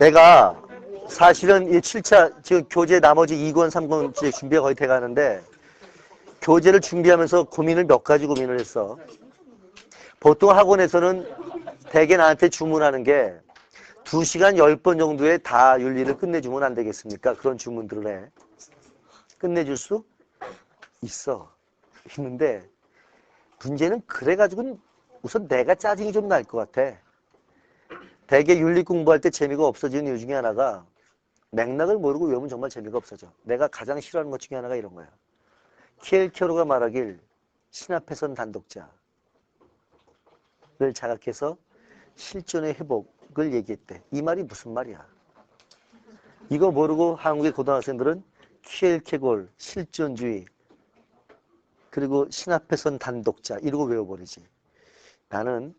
내가 사실은 이 7차 지금 교재 나머지 2권, 3권 준비가 거의 돼가는데 교재를 준비하면서 고민을 몇 가지 고민을 했어. 보통 학원에서는 대개 나한테 주문하는 게 2시간 10번 정도의 다 윤리를 끝내주면 안 되겠습니까? 그런 주문들을 해. 끝내줄 수 있어. 있는데 문제는 그래가지고는 우선 내가 짜증이 좀 날 것 같아. 대개 윤리 공부할 때 재미가 없어지는 이유 중에 하나가 맥락을 모르고 외우면 정말 재미가 없어져. 내가 가장 싫어하는 것 중에 하나가 이런 거야. 키엘케로가 말하길 신앞에선 단독자를 자각해서 실존의 회복을 얘기했대. 이 말이 무슨 말이야? 이거 모르고 한국의 고등학생들은 키엘케골, 실존주의, 그리고 신앞에선 단독자 이러고 외워버리지. 나는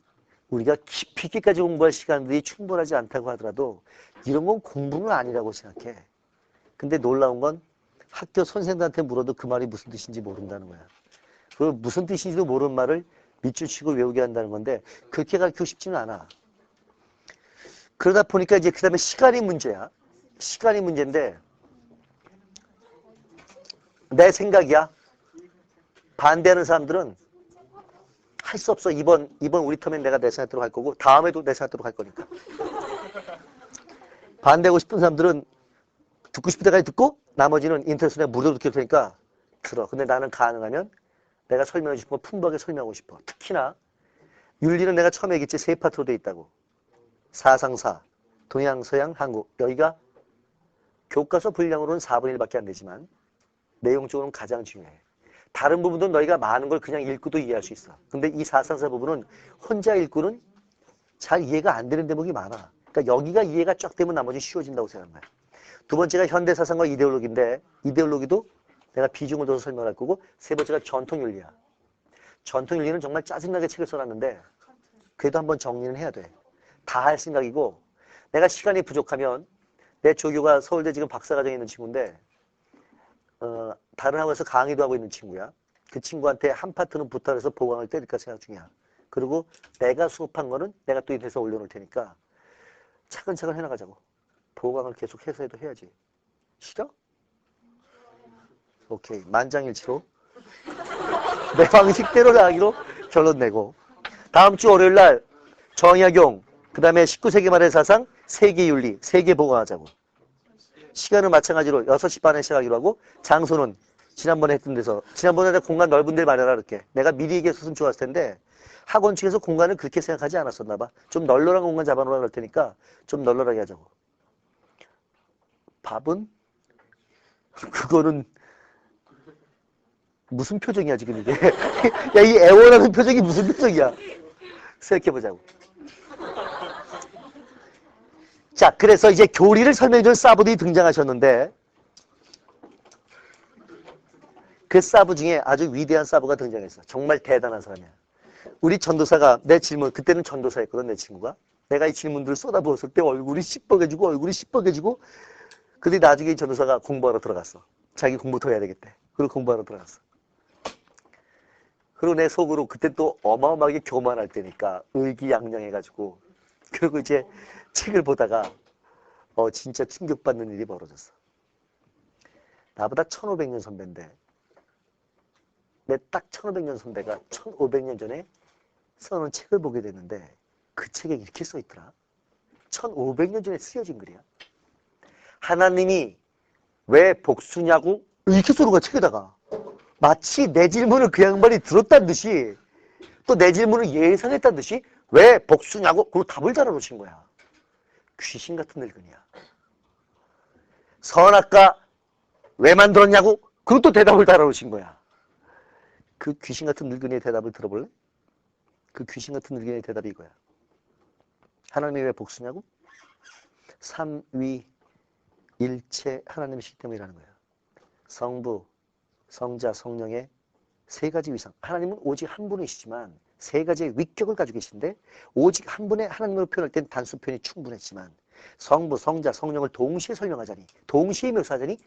우리가 깊이 있게까지 공부할 시간들이 충분하지 않다고 하더라도 이런 건 공부는 아니라고 생각해. 근데 놀라운 건 학교 선생님한테 물어도 그 말이 무슨 뜻인지 모른다는 거야. 그 무슨 뜻인지도 모르는 말을 밑줄 치고 외우게 한다는 건데 그렇게 가르치고 싶지는 않아. 그러다 보니까 이제 그 다음에 시간이 문제야. 시간이 문제인데 내 생각이야. 반대하는 사람들은 할 수 없어. 이번 우리 텀엔 내가 내 생각대로 할 거고 다음에도 내 생각대로 할 거니까. 반대하고 싶은 사람들은 듣고 싶을 때까지 듣고 나머지는 인터넷에 무료로 듣게 되니까 들어. 근데 나는 가능하면 내가 설명해 싶은 거 풍부하게 설명하고 싶어. 특히나 윤리는 내가 처음에 얘기했지 세 파트로 돼 있다고. 사상사, 동양, 서양, 한국. 여기가 교과서 분량으로는 4분의 1밖에 안 되지만 내용적으로는 가장 중요해. 다른 부분도 너희가 많은 걸 그냥 읽고도 이해할 수 있어. 근데 이 사상사 부분은 혼자 읽고는 잘 이해가 안 되는 대목이 많아. 그러니까 여기가 이해가 쫙 되면 나머지 쉬워진다고 생각한 거야. 두 번째가 현대사상과 이데올로기인데 이데올로기도 내가 비중을 둬서 설명할 거고 세 번째가 전통윤리야. 전통윤리는 정말 짜증나게 책을 써놨는데 그래도 한번 정리는 해야 돼. 다 할 생각이고 내가 시간이 부족하면 내 조교가 서울대 지금 박사과정에 있는 친구인데 다른 학원에서 강의도 하고 있는 친구야. 그 친구한테 한 파트는 부탁해서 보강을 때릴까 생각 중이야. 그리고 내가 수업한 거는 내가 또 인터넷에 올려놓을 테니까 차근차근 해나가자고. 보강을 계속 해서 해야지. 싫어? 오케이. 만장일치로 내 방식대로 나가기로 결론 내고 다음 주 월요일 날 정약용 그 다음에 19세기 말의 사상 세계윤리 3개 보강하자고. 시간은 마찬가지로 6시 반에 시작하기로 하고 장소는 지난번에 했던 데서 지난번에 내가 공간 넓은 데 마련하라 그럴게. 내가 미리 얘기했었으면 좋았을 텐데 학원 측에서 공간을 그렇게 생각하지 않았었나 봐. 좀 널널한 공간 잡아놓으라 그럴 테니까 좀 널널하게 하자고. 밥은? 그거는 무슨 표정이야 지금 이게. 야, 이 애원하는 표정이 무슨 표정이야. 생각해보자고. 자, 그래서 이제 교리를 설명해준 사부들이 등장하셨는데 그 사부 중에 아주 위대한 사부가 등장했어. 정말 대단한 사람이야. 우리 전도사가 내 질문, 그때는 전도사였거든 내 친구가. 내가 이 질문들을 쏟아부었을 때 얼굴이 시뻘개지고 근데 나중에 이 전도사가 공부하러 들어갔어. 자기 공부 더 해야 되겠대. 그리고 공부하러 들어갔어. 그리고 내 속으로 그때 또 어마어마하게 교만할 때니까 의기양양해가지고 그리고 이제 책을 보다가 진짜 충격받는 일이 벌어졌어. 나보다 1500년 선배인데 내 딱 1500년 선배가 1500년 전에 써놓은 책을 보게 됐는데 그 책에 이렇게 써있더라. 1500년 전에 쓰여진 글이야. 하나님이 왜 복수냐고 이렇게 써놓은 거야 책에다가. 마치 내 질문을 그 양반이 들었다는 듯이 또 내 질문을 예상했다는 듯이 왜 복수냐고 그리고 답을 달아놓으신 거야. 귀신 같은 늙은이야. 선악과 왜 만들었냐고 그리고 또 대답을 달아놓으신 거야. 그 귀신 같은 늙은이의 대답을 들어볼래? 그 귀신 같은 늙은이의 대답이 이거야. 하나님이 왜 복수냐고? 삼위일체 하나님이시기 때문이라는 거야. 성부, 성자, 성령의 세 가지 위상. 하나님은 오직 한 분이시지만 세 가지의 위격을 가지고 계신데 오직 한 분의 하나님으로 표현할 땐 단수 표현이 충분했지만 성부, 성자, 성령을 동시에 설명하자니 동시에 묘사하자니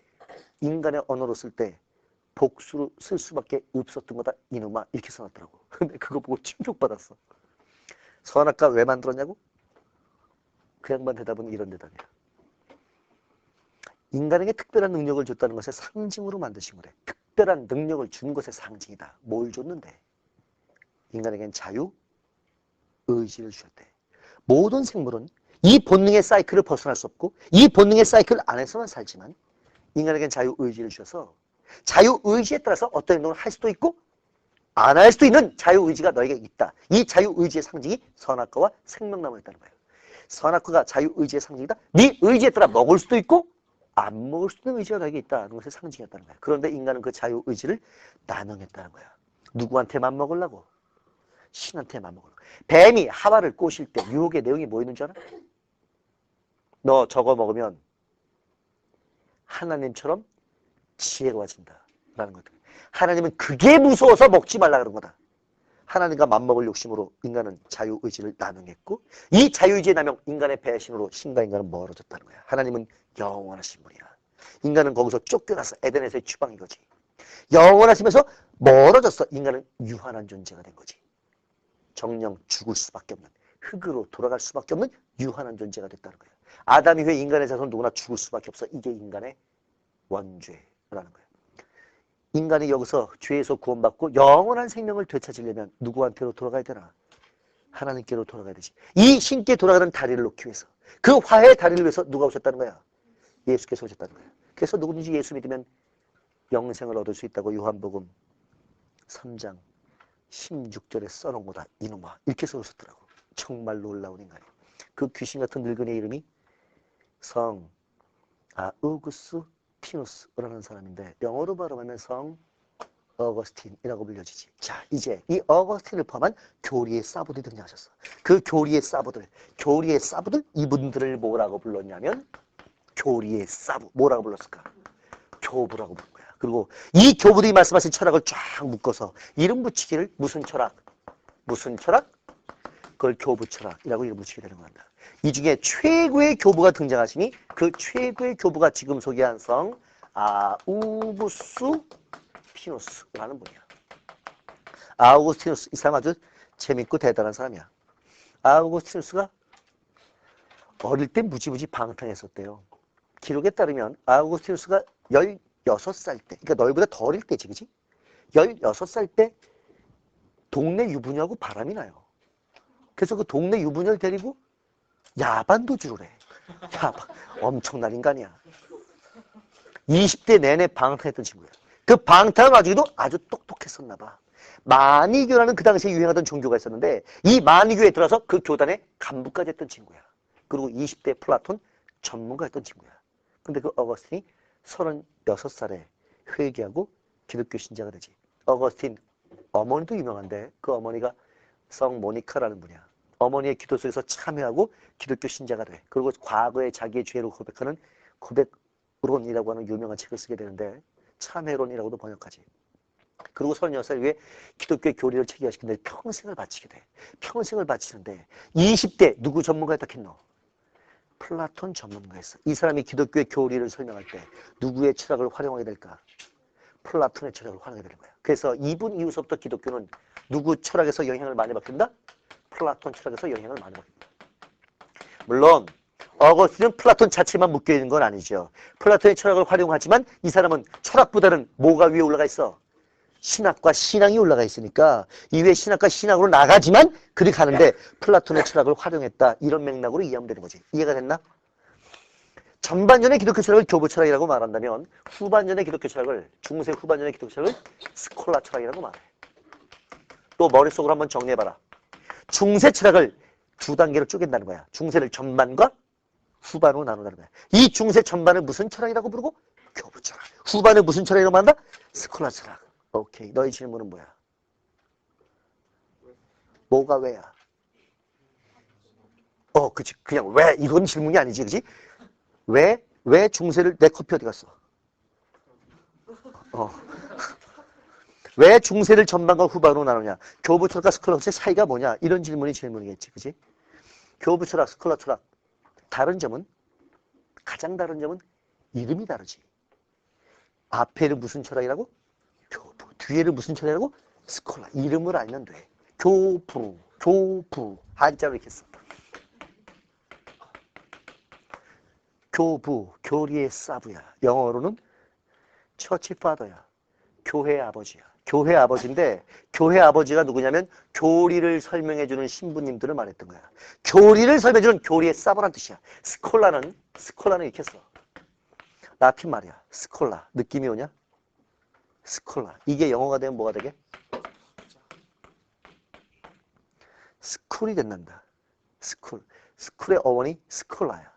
인간의 언어로 쓸 때 복수로 쓸 수밖에 없었던 거다 이놈아 이렇게 써놨더라고. 근데 그거 보고 충격받았어. 선악과 왜 만들었냐고? 그 양반 대답은 이런 대답이야. 인간에게 특별한 능력을 줬다는 것의 상징으로 만드신 거래. 특별한 능력을 준 것의 상징이다. 뭘 줬는데? 인간에겐 자유, 의지를 주셨대. 모든 생물은 이 본능의 사이클을 벗어날 수 없고 이 본능의 사이클 안에서만 살지만 인간에겐 자유, 의지를 주셔서 자유, 의지에 따라서 어떤 행동을 할 수도 있고 안 할 수도 있는 자유, 의지가 너에게 있다. 이 자유, 의지의 상징이 선악과와 생명나무였다는 거예요. 선악과가 자유, 의지의 상징이다. 네 의지에 따라 먹을 수도 있고 안 먹을 수도 있는 의지가 너에게 있다는 것의 상징이었다는 거야. 그런데 인간은 그 자유, 의지를 나눠냈다는 거야. 누구한테만 먹으려고? 신한테만 먹으려고. 뱀이 하와를 꼬실 때 유혹의 내용이 뭐 있는 줄 알아? 너 저거 먹으면 하나님처럼 지혜가 와진다라는 거다. 하나님은 그게 무서워서 먹지 말라 그런 거다. 하나님과 맞먹을 욕심으로 인간은 자유의지를 나누겠고 이 자유의지의 남용, 인간의 배신으로 신과 인간은 멀어졌다는 거야. 하나님은 영원하신 분이야. 인간은 거기서 쫓겨나서 에덴에서의 추방인 거지. 영원하시면서 멀어졌어. 인간은 유한한 존재가 된 거지. 정령 죽을 수밖에 없는, 흙으로 돌아갈 수밖에 없는 유한한 존재가 됐다는 거야. 아담 이후에 인간의 자손은 누구나 죽을 수밖에 없어. 이게 인간의 원죄라는 거야. 인간이 여기서 죄에서 구원받고 영원한 생명을 되찾으려면 누구한테로 돌아가야 되나? 하나님께로 돌아가야 되지. 이 신께 돌아가는 다리를 놓기 위해서, 그 화해의 다리를 위해서 누가 오셨다는 거야? 예수께서 오셨다는 거야. 그래서 누구든지 예수 믿으면 영생을 얻을 수 있다고 요한복음 3장 16절에 써놓은 거다. 이놈아. 이렇게 써오셨더라고. 정말 놀라운 인간이에요. 그 귀신 같은 늙은이의 이름이 성 아우구스 티누스라는 사람인데 영어로 발음하면 성 어거스틴이라고 불려지지. 자, 이제 이 어거스틴을 포함한 교리의 사부들이 등장하셨어. 그 교리의 사부들, 이분들을 뭐라고 불렀냐면 교리의 사부. 뭐라고 불렀을까? 교부라고 부른 거야. 그리고 이 교부들이 말씀하신 철학을 쫙 묶어서 이름 붙이기를 무슨 철학? 그걸 교부 철학이라고 이름 붙이게 되는 겁니다. 이 중에 최고의 교부가 등장하시니 그 최고의 교부가 지금 소개한 성 아우구스 피누스라는 분이야. 아우구스티누스, 이 사람 아주 재밌고 대단한 사람이야. 아우구스티누스가 어릴 때 무지무지 방탕했었대요. 기록에 따르면 아우구스티누스가 16살 때, 그러니까 너희보다 더 어릴 때지, 그지? 16살 때 동네 유부녀하고 바람이 나요. 그래서 그 동네 유부녀를 데리고 야반도주를 해. 야반. 엄청난 인간이야. 20대 내내 방탕했던 친구야. 그 방탕 와중에도 아주 똑똑했었나 봐. 만이교라는 그 당시에 유행하던 종교가 있었는데 이 만이교에 들어서 그 교단의 간부까지 했던 친구야. 그리고 20대 플라톤 전문가였던 친구야. 근데 그 어거스틴이 36살에 회개하고 기독교 신자가 되지. 어거스틴 어머니도 유명한데 그 어머니가 성 모니카라는 분이야. 어머니의 기도 속에서 참여하고 기독교 신자가 돼. 그리고 과거에 자기의 죄를 고백하는 고백론이라고 하는 유명한 책을 쓰게 되는데 참회론이라고도 번역하지. 그리고 36살 이후에 기독교의 교리를 체계화시키는데 평생을 바치게 돼. 평생을 바치는데 20대 누구 전문가였다 했노? 플라톤 전문가였어. 이 사람이 기독교의 교리를 설명할 때 누구의 철학을 활용하게 될까? 플라톤의 철학을 활용하게 되는 거야. 그래서 이분 이후서부터 기독교는 누구 철학에서 영향을 많이 받는다? 플라톤 철학에서 영향을 많이 받습니다. 물론 어거스틴은 플라톤 자체만 묶여있는 건 아니죠. 플라톤의 철학을 활용하지만 이 사람은 철학보다는 뭐가 위에 올라가 있어? 신학과 신앙이 올라가 있으니까 이후에 신학과 신앙으로 나가지만 그리 가는데 플라톤의 철학을 활용했다. 이런 맥락으로 이해하면 되는 거지. 이해가 됐나? 전반전의 기독교 철학을 교부 철학이라고 말한다면 후반전의 기독교 철학을, 중세 후반전의 기독교 철학을 스콜라 철학이라고 말해. 또 머릿속으로 한번 정리해봐라. 중세 철학을 두 단계로 쪼갠다는 거야. 중세를 전반과 후반으로 나눈다는 거야. 이 중세 전반을 무슨 철학이라고 부르고? 교부 철학. 후반을 무슨 철학이라고 말한다? 스콜라 철학. 오케이. 너희 질문은 뭐야? 뭐가 왜야? 그치. 그냥 왜? 이건 질문이 아니지, 그치? 왜 중세를, 내 커피 어디 갔어? 왜 중세를 전반과 후반으로 나누냐? 교부 철학과 스콜라 철학의 차이가 뭐냐? 이런 질문이겠지, 그치? 교부 철학, 스콜라 철학. 다른 점은, 가장 다른 점은 이름이 다르지. 앞에는 무슨 철학이라고? 교부. 뒤에는 무슨 철학이라고? 스콜라. 이름을 알면 돼. 교부. 한자로 이렇게 써. 교부, 교리의 사부야. 영어로는 처치 파더야. 교회 아버지야. 교회 아버지인데 교회 아버지가 누구냐면 교리를 설명해주는 신부님들을 말했던 거야. 교리를 설명해주는 교리의 사부란 뜻이야. 스콜라는 이렇게 써. 라틴 말이야. 스콜라. 느낌이 오냐? 스콜라. 이게 영어가 되면 뭐가 되게? 스쿨이 된단다. 스쿨. 스쿨의 어원이 스콜라야.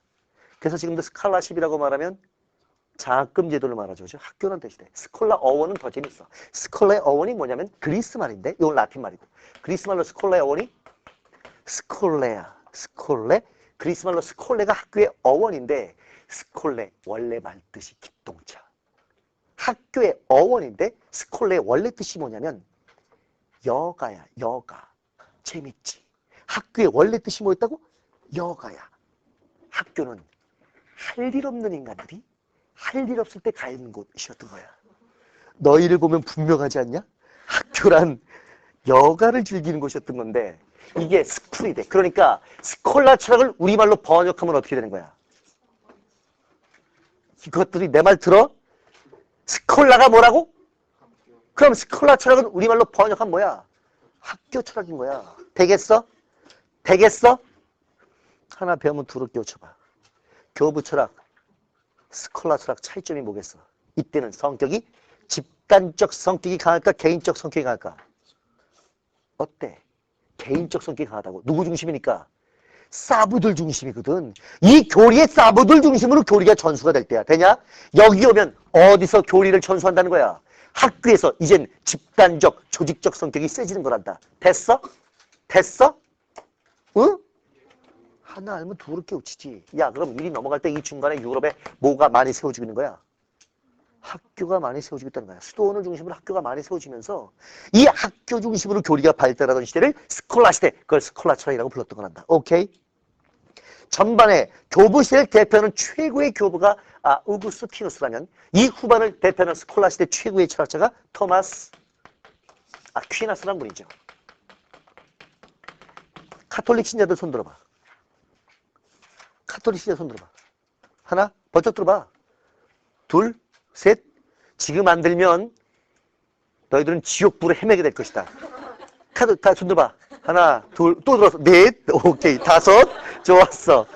그래서 지금도 스칼라십이라고 말하면 장학금 제도를 말하죠. 학교라는 뜻이 돼. 스콜라 어원은 더 재밌어. 스콜라의 어원이 뭐냐면 그리스 말인데 이건 라틴 말이고. 그리스 말로 스콜라의 어원이 스콜레야. 스콜레. 그리스 말로 스콜레가 학교의 어원인데 스콜레 원래 말 뜻이 기똥차. 학교의 어원인데 스콜레의 원래 뜻이 뭐냐면 여가야. 여가. 재밌지. 학교의 원래 뜻이 뭐였다고? 여가야. 학교는 할 일 없는 인간들이 할 일 없을 때 가는 곳이었던 거야. 너희를 보면 분명하지 않냐? 학교란 여가를 즐기는 곳이었던 건데 이게 스쿨이 돼. 그러니까 스콜라 철학을 우리말로 번역하면 어떻게 되는 거야? 이것들이 내 말 들어? 스콜라가 뭐라고? 그럼 스콜라 철학은 우리말로 번역하면 뭐야? 학교 철학인 거야. 되겠어? 되겠어? 하나 배우면 두루 끼워쳐봐. 교부 철학, 스콜라 철학 차이점이 뭐겠어? 이때는 성격이 집단적 성격이 강할까? 개인적 성격이 강할까? 어때? 개인적 성격이 강하다고. 누구 중심이니까? 사부들 중심이거든. 이 교리의 사부들 중심으로 교리가 전수가 될 때야. 되냐? 여기 오면 어디서 교리를 전수한다는 거야? 학교에서 이젠 집단적, 조직적 성격이 세지는 거란다. 됐어? 됐어? 응? 하나 알면 두루 깨우치지. 야, 그럼 일이 넘어갈 때 이 중간에 유럽에 뭐가 많이 세워지고 있는 거야? 학교가 많이 세워지고 있다는 거야. 수도원을 중심으로 학교가 많이 세워지면서 이 학교 중심으로 교리가 발달하던 시대를 스콜라 시대, 그걸 스콜라 철학이라고 불렀던 거란다. 오케이? 전반에 교부 시대를 대표하는 최고의 교부가 우구스티누스라면 이 후반을 대표하는 스콜라 시대 최고의 철학자가 토마스 아퀴나스라는 분이죠. 카톨릭 신자들 손 들어봐. 카톨릭 신자 손 들어봐. 하나, 번쩍 들어봐. 둘, 셋. 지금 안 들면 너희들은 지옥불에 헤매게 될 것이다. 다 손 들어봐. 하나, 둘, 또 들어서 넷, 오케이, 다섯. 좋았어.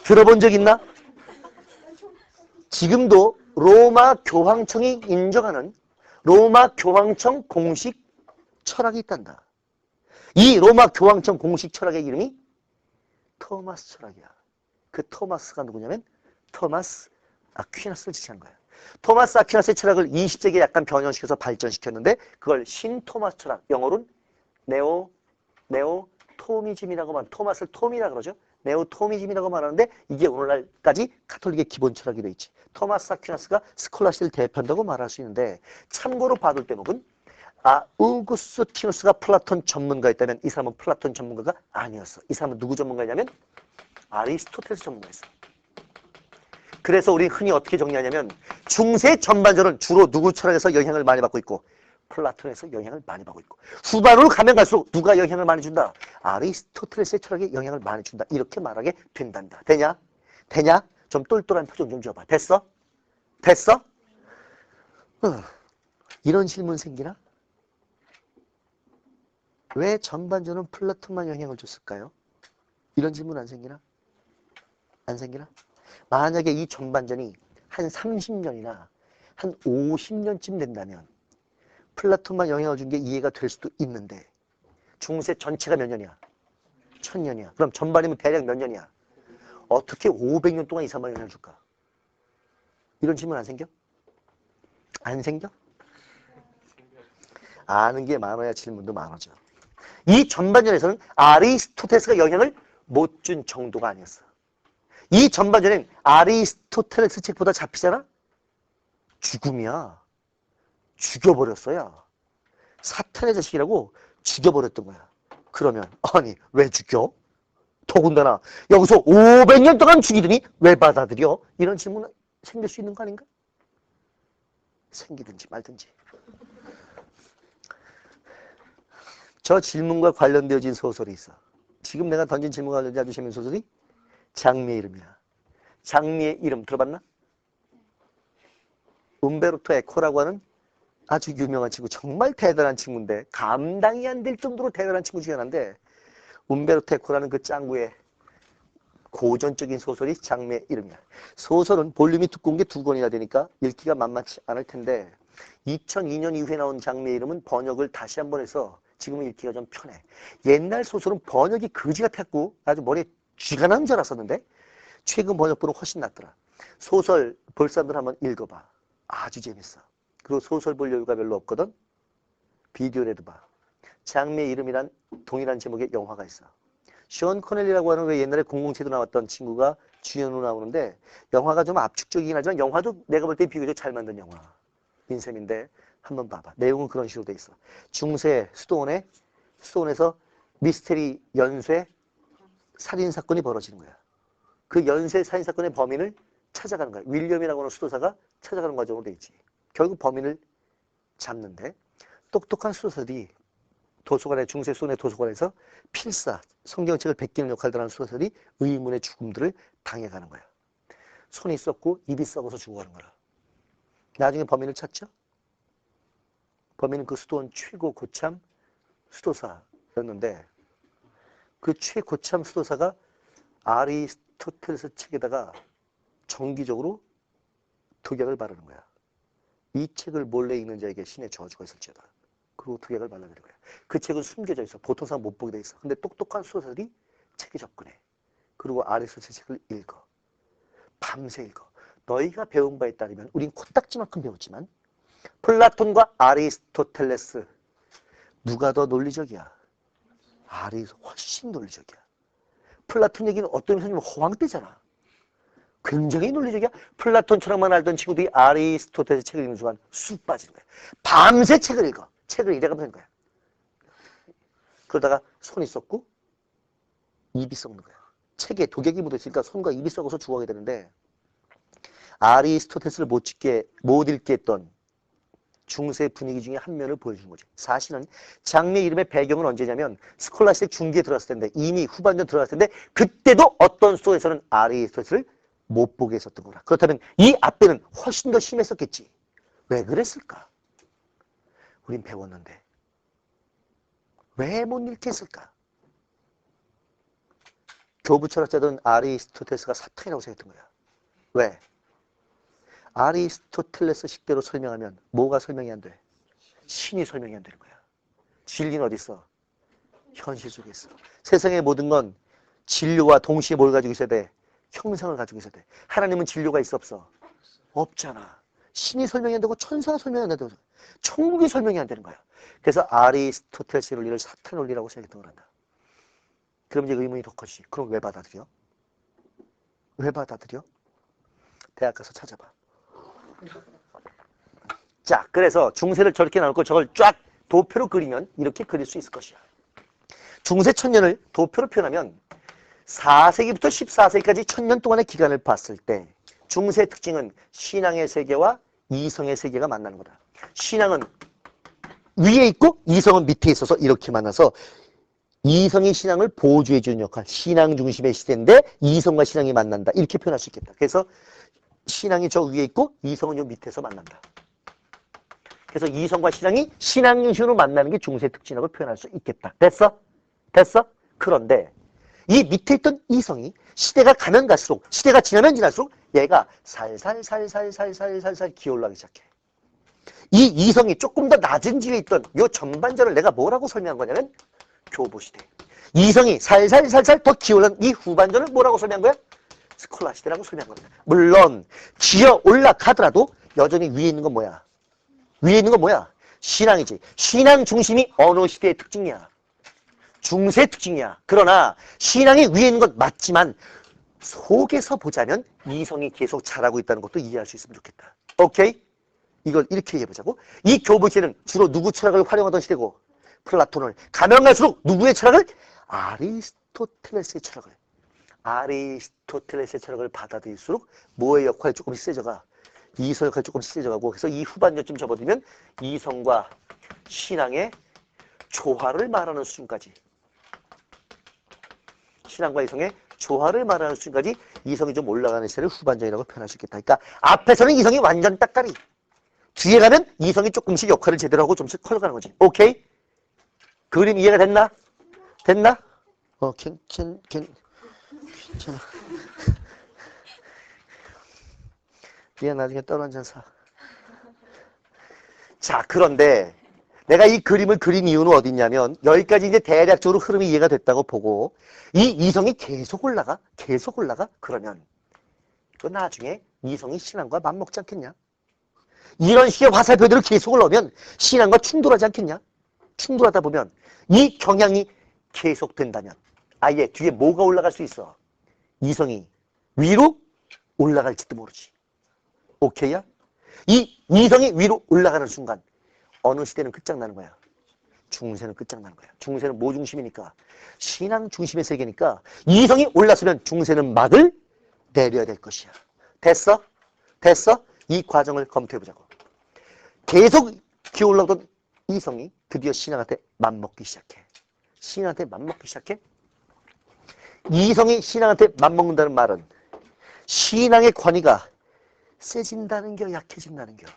들어본 적 있나? 지금도 로마 교황청이 인정하는 로마 교황청 공식 철학이 있단다. 이 로마 교황청 공식 철학의 이름이 토마스 철학이야. 그 토마스가 누구냐면 토마스 아퀴나스를 지칭한 거야. 토마스 아퀴나스의 철학을 20세기에 약간 변형시켜서 발전시켰는데 그걸 신토마스 철학, 영어로는 네오토미즘이라고 말하는, 토마스를 톰이라고 그러죠. 네오토미즘이라고 말하는데 이게 오늘날까지 카톨릭의 기본 철학이 돼 있지. 토마스 아퀴나스가 스콜라 시대를 대표한다고 말할 수 있는데 참고로 봐둘 대목은 우구스티누스가 플라톤 전문가였다면 이 사람은 플라톤 전문가가 아니었어. 이 사람은 누구 전문가냐면 아리스토텔레스 전문가였어. 그래서 우리 흔히 어떻게 정리하냐면 중세 전반전은 주로 누구 철학에서 영향을 많이 받고 있고 플라톤에서 영향을 많이 받고 있고 후반으로 가면 갈수록 누가 영향을 많이 준다? 아리스토텔레스의 철학에 영향을 많이 준다. 이렇게 말하게 된단다. 되냐? 되냐? 좀 똘똘한 표정 좀 줘봐. 됐어? 됐어? 이런 질문 생기나? 왜 전반전은 플라톤만 영향을 줬을까요? 이런 질문 안 생기나? 안 생기나? 만약에 이 전반전이 한 30년이나 한 50년쯤 된다면 플라톤만 영향을 준 게 이해가 될 수도 있는데 중세 전체가 몇 년이야? 1000년이야. 그럼 전반이면 대략 몇 년이야? 어떻게 500년 동안 이 사람만 영향을 줄까? 이런 질문 안 생겨? 안 생겨? 아는 게 많아야 질문도 많아져. 이 전반전에서는 아리스토텔레스가 영향을 못 준 정도가 아니었어. 이 전반전엔 아리스토텔레스 책보다 잡히잖아? 죽음이야. 죽여버렸어요. 사탄의 자식이라고 죽여버렸던 거야. 그러면 아니 왜 죽여? 더군다나 여기서 500년 동안 죽이더니 왜 받아들여? 이런 질문 생길 수 있는 거 아닌가? 생기든지 말든지. 저 질문과 관련되어진 소설이 있어. 지금 내가 던진 질문과 관련된 아주 재밌는 소설이 장미의 이름이야. 장미의 이름 들어봤나? 움베르토 에코라고 하는 아주 유명한 친구, 정말 대단한 친구인데 감당이 안 될 정도로 대단한 친구 중에 하나인데 움베르토 에코라는 그 짱구의 고전적인 소설이 장미의 이름이야. 소설은 볼륨이 두꺼운 게 2권이나 되니까 읽기가 만만치 않을 텐데 2002년 이후에 나온 장미의 이름은 번역을 다시 한번 해서 지금은 읽기가 좀 편해. 옛날 소설은 번역이 거지 같았고 아주 머리에 쥐가 난 줄 알았었는데 최근 번역본은 훨씬 낫더라. 소설 볼 사람들 한번 읽어봐. 아주 재밌어. 그리고 소설 볼 여유가 별로 없거든. 비디오라도 봐. 장미의 이름이란 동일한 제목의 영화가 있어. 션 코넬리라고 하는 왜 옛날에 007도 나왔던 친구가 주연으로 나오는데 영화가 좀 압축적이긴 하지만 영화도 내가 볼 때 비교적 잘 만든 영화인 셈인데 한번 봐봐. 내용은 그런 식으로 돼 있어. 중세 수도원에서 미스테리 연쇄 살인사건이 벌어지는 거야. 그 연쇄 살인사건의 범인을 찾아가는 거야. 윌리엄이라고 하는 수도사가 찾아가는 과정으로 돼 있지. 결국 범인을 잡는데 똑똑한 수도사들이 도서관에 중세 수도원의 도서관에서 필사, 성경책을 베끼는 역할을 하는 수도사들이 의문의 죽음들을 당해가는 거야. 손이 썩고 입이 썩어서 죽어가는 거야. 나중에 범인을 찾죠? 범인은 그 수도원 최고 고참 수도사였는데 그 최고참 수도사가 아리스토텔레스 책에다가 정기적으로 독약을 바르는 거야. 이 책을 몰래 읽는 자에게 신의 저주가 있을지어다. 그리고 독약을 발라드린 거야. 그 책은 숨겨져 있어. 보통 사람 못 보게 돼 있어. 근데 똑똑한 수도사들이 책에 접근해. 그리고 아리스토텔레스 책을 읽어. 밤새 읽어. 너희가 배운 바에 따르면 우린 코딱지만큼 배웠지만 플라톤과 아리스토텔레스 누가 더 논리적이야? 훨씬 논리적이야. 플라톤 얘기는 어떤 의미에서 허황되잖아. 굉장히 논리적이야. 플라톤처럼만 알던 친구들이 아리스토텔레스 책을 읽는 순간 쑥 빠지는 거야. 밤새 책을 읽어. 책을 읽어가면서 하는 거야. 그러다가 손이 썩고 입이 썩는 거야. 책에 독약이 묻어있으니까 손과 입이 썩어서 죽어가게 되는데 아리스토텔레스를 못 읽게 했던 중세 분위기 중에 한 면을 보여주는 거지. 사실은 장미의 이름의 배경은 언제냐면 스콜라스틱 중기에 들어갔을 텐데 이미 후반전 들어갔을 텐데 그때도 어떤 수도에서는 아리스토텔레스를 못 보게 했었던 거라. 그렇다면 이 앞에는 훨씬 더 심했었겠지. 왜 그랬을까? 우린 배웠는데 왜 못 읽게 했을까? 교부 철학자들은 아리스토텔레스가 사탄이라고 생각했던 거야. 왜? 아리스토텔레스 식대로 설명하면 뭐가 설명이 안 돼? 신이 설명이 안 되는 거야. 진리는 어디 있어? 현실 속에 있어. 세상의 모든 건 진료와 동시에 뭘 가지고 있어야 돼? 형상을 가지고 있어야 돼. 하나님은 진료가 있어 없어? 없잖아. 신이 설명이 안 되고 천사가 설명이 안 되고 천국이 설명이 안 되는 거야. 그래서 아리스토텔레스의 논리를 사탄 논리라고 생각했던 거란다. 그럼 이제 의문이 더 커지지. 그럼 왜 받아들여? 왜 받아들여? 대학 가서 찾아봐. 자, 그래서 중세를 저렇게 나누고 저걸 쫙 도표로 그리면 이렇게 그릴 수 있을 것이야. 중세 천년을 도표로 표현하면 4세기부터 14세기까지 천년 동안의 기간을 봤을 때 중세의 특징은 신앙의 세계와 이성의 세계가 만나는 거다. 신앙은 위에 있고 이성은 밑에 있어서 이렇게 만나서 이성이 신앙을 보조해 주는 역할, 신앙 중심의 시대인데 이성과 신앙이 만난다. 이렇게 표현할 수 있겠다. 그래서 신앙이 저 위에 있고 이성은 요 밑에서 만난다. 그래서 이성과 신앙이 신앙 중심으로 만나는 게 중세의 특징이라고 표현할 수 있겠다. 됐어? 됐어? 그런데 이 밑에 있던 이성이 시대가 가면 갈수록, 시대가 지나면 지날수록 얘가 살살 기어올라가기 시작해. 이 이성이 조금 더 낮은 지위에 있던 요 전반전을 내가 뭐라고 설명한 거냐면 교보시대. 이성이 살살 더 기어오른 이 후반전을 뭐라고 설명한 거야? 스콜라 시대라고 설명한 겁니다. 물론 기어 올라가더라도 여전히 위에 있는 건 뭐야? 위에 있는 건 뭐야? 신앙이지. 신앙 중심이 어느 시대의 특징이야? 중세의 특징이야. 그러나 신앙이 위에 있는 건 맞지만 속에서 보자면 이성이 계속 자라고 있다는 것도 이해할 수 있으면 좋겠다. 오케이? 이걸 이렇게 해보자고. 이 교보시대는 주로 누구 철학을 활용하던 시대고 플라톤을 가면 갈수록 누구의 철학을? 아리스토텔레스의 철학을. 아리스토텔레스의 철학을 받아들일수록 뭐의 역할이 조금 세져가? 이성 역할이 조금 세져가고 그래서 이 후반전쯤 접어들면 이성과 신앙의 조화를 말하는 수준까지 신앙과 이성의 조화를 말하는 순간까지 이성이 좀 올라가는 시대를 후반전이라고 표현할 수 있겠다. 그러니까 앞에서는 이성이 완전 딱다리. 뒤에 가면 이성이 조금씩 역할을 제대로 하고 좀씩 커져가는 거지. 오케이? 그림 이해가 됐나? 됐나? 괜찮아. 미안, 나중에 떨어져 사. 자, 그런데 내가 이 그림을 그린 이유는 어딨냐면 여기까지 이제 대략적으로 흐름이 이해가 됐다고 보고 이 이성이 계속 올라가? 계속 올라가? 그러면 그 나중에 이성이 신앙과 맞먹지 않겠냐? 이런 식의 화살표들을 계속 올라오면 신앙과 충돌하지 않겠냐? 충돌하다 보면 이 경향이 계속된다면 아예 뒤에 뭐가 올라갈 수 있어? 이성이 위로 올라갈지도 모르지. 오케이야? 이 이성이 위로 올라가는 순간 어느 시대는 끝장나는 거야. 중세는 끝장나는 거야. 중세는 뭐 중심이니까? 신앙 중심의 세계니까 이성이 올랐으면 중세는 막을 내려야 될 것이야. 됐어? 됐어? 이 과정을 검토해보자고. 계속 기어올라오던 이성이 드디어 신앙한테 맞먹기 시작해. 신앙한테 맞먹기 시작해? 이성이 신앙한테 맞먹는다는 말은 신앙의 권위가 세진다는 겨, 약해진다는 겨.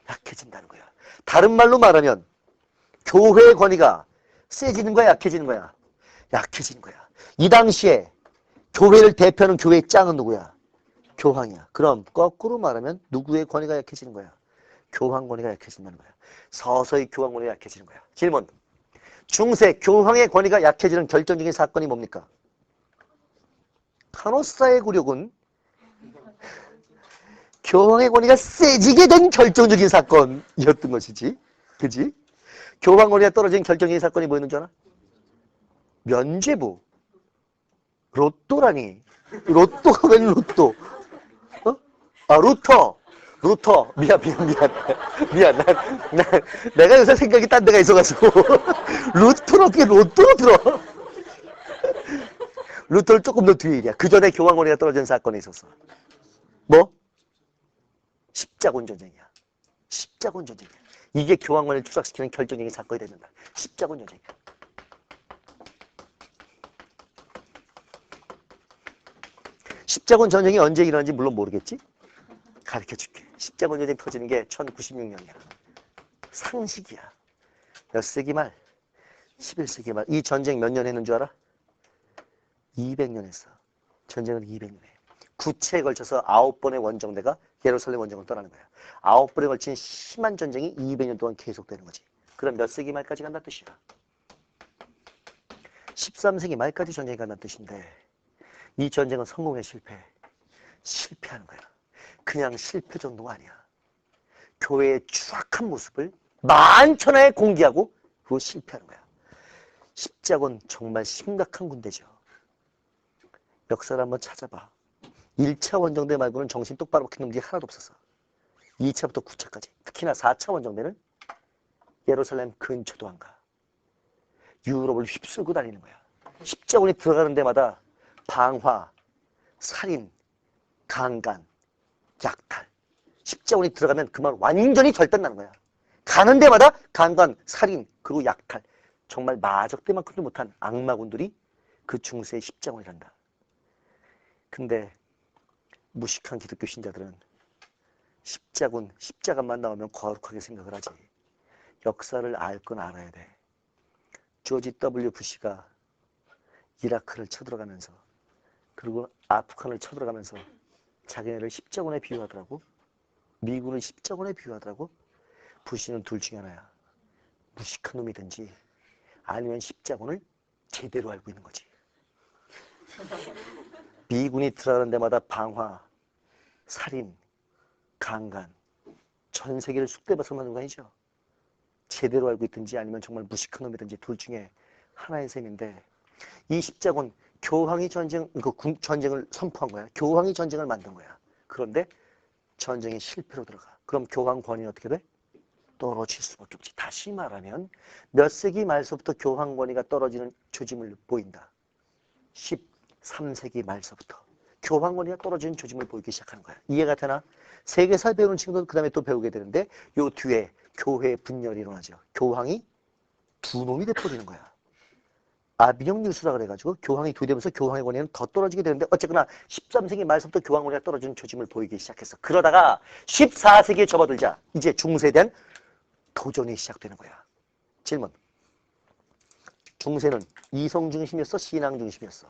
약해진다는 거야. 다른 말로 말하면 교회의 권위가 세지는 거야, 약해지는 거야? 약해지는 거야. 이 당시에 교회를 대표하는 교회의 짱은 누구야? 교황이야. 그럼 거꾸로 말하면 누구의 권위가 약해지는 거야? 교황 권위가 약해진다는 거야. 서서히 교황 권위가 약해지는 거야. 질문. 중세 교황의 권위가 약해지는 결정적인 사건이 뭡니까? 카노사의 굴욕은 교황의 권위가 세지게 된 결정적인 사건이었던 것이지. 그지? 교황 권위가 떨어진 결정적인 사건이 뭐였는 줄 알아? 면죄부. 로또라니. 로또가 웬 로또? 어? 아, 루터. 루터. 미안. 내가 요새 생각이 딴 데가 있어가지고. 루터로 어떻게 로또로 들어? 루터를 조금 더 뒤에 일이야. 그 전에 교황 권위가 떨어진 사건이 있었어. 뭐? 십자군 전쟁이야. 십자군 전쟁이야. 이게 교황 권위를 추락시키는 결정적인 사건이 됩니다. 십자군 전쟁이야. 십자군 전쟁이 언제 일어났는지 물론 모르겠지? 가르쳐줄게. 십자군 전쟁 터지는 게 1096년이야. 상식이야. 몇 세기 말? 11세기 말. 이 전쟁 몇 년 했는 줄 알아? 200년 했어. 전쟁을 200년 해. 구체에 걸쳐서 9번의 원정대가 예루살렘 원정을 떠나는 거야. 9번에 걸친 심한 전쟁이 200년 동안 계속되는 거지. 그럼 몇 세기 말까지 간다는 뜻이야. 13세기 말까지 전쟁이 간다는 뜻인데 이 전쟁은 성공해 실패하는 거야. 그냥 실패 정도가 아니야. 교회의 추악한 모습을 만천하에 공개하고 그거 실패하는 거야. 십자군 정말 심각한 군대죠. 역사를 한번 찾아봐. 1차 원정대 말고는 정신 똑바로 박힌 놈들이 하나도 없었어. 2차부터 9차까지. 특히나 4차 원정대는 예루살렘 근처도 안 가. 유럽을 휩쓸고 다니는 거야. 십자군이 들어가는 데마다 방화, 살인, 강간, 약탈. 십자군이 들어가면 그만 완전히 절단나는 거야. 가는 데마다 강간, 살인, 그리고 약탈. 정말 마적대만큼도 못한 악마군들이 그 중세의 십자군이란다. 근데 무식한 기독교 신자들은 십자가만 나오면 거룩하게 생각을 하지. 역사를 알 건 알아야 돼. 조지 W. 부시가 이라크를 쳐들어가면서 그리고 아프간을 쳐들어가면서 자기네를 십자군에 비유하더라고. 미군을 십자군에 비유하더라고. 부시는 둘 중에 하나야. 무식한 놈이든지 아니면 십자군을 제대로 알고 있는 거지. 미군이 들어가는 데마다 방화, 살인, 강간, 전 세계를 쑥대밭으로 만든 거 아니죠. 제대로 알고 있든지 아니면 정말 무식한 놈이든지 둘 중에 하나의 셈인데 이 십자군 교황이 전쟁을 선포한 거야. 교황이 전쟁을 만든 거야. 그런데 전쟁이 실패로 들어가. 그럼 교황 권위는 어떻게 돼? 떨어질 수밖에 없지. 다시 말하면 몇 세기 말서부터 교황 권위가 떨어지는 조짐을 보인다. 13세기 말서부터 교황 권위가 떨어지는 조짐을 보이기 시작하는 거야. 이해가 되나? 세계사 배우는 친구들 그 다음에 또 배우게 되는데 요 뒤에 교회 분열이 일어나죠. 교황이 두 놈이 돼버리는 거야. 아비뇽유수라 그래가지고 교황이 도되면서 교황의 권위는 더 떨어지게 되는데 어쨌거나 13세기 말서부터 교황 권위가 떨어지는 조짐을 보이기 시작했어. 그러다가 14세기에 접어들자 이제 중세에 대한 도전이 시작되는 거야. 질문. 중세는 이성 중심이었어? 신앙 중심이었어?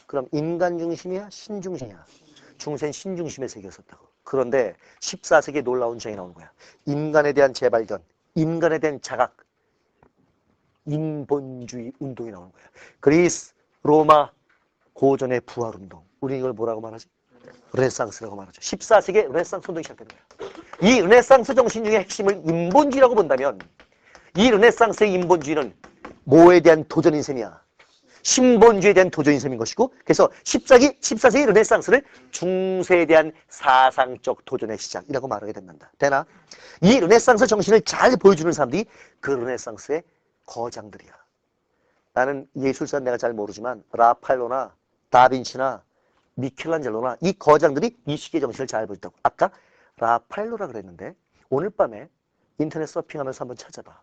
그럼 인간 중심이야? 신 중심이야? 중세는 신 중심의 세계였었다고. 그런데 14세기에 놀라운 점이 나오는 거야. 인간에 대한 재발견, 인간에 대한 자각, 인본주의 운동이 나오는 거야. 그리스, 로마, 고전의 부활운동. 우리 이걸 뭐라고 말하지? 르네상스라고 말하죠. 14세기에 르네상스 운동이 시작되는 거야. 이 르네상스 정신 중의 핵심을 인본주의라고 본다면 이 르네상스의 인본주의는 뭐에 대한 도전인 셈이야? 신본주의에 대한 도전인 셈인 것이고 그래서 14세기 르네상스를 중세에 대한 사상적 도전의 시작이라고 말하게 된다. 되나? 이 르네상스 정신을 잘 보여주는 사람들이 그 르네상스의 거장들이야. 나는 예술사는 내가 잘 모르지만 라파엘로나 다빈치나 미켈란젤로나 이 거장들이 이 시기의 정신을 잘 보였다고. 아까 라파엘로라 그랬는데 오늘 밤에 인터넷 서핑하면서 한번 찾아봐.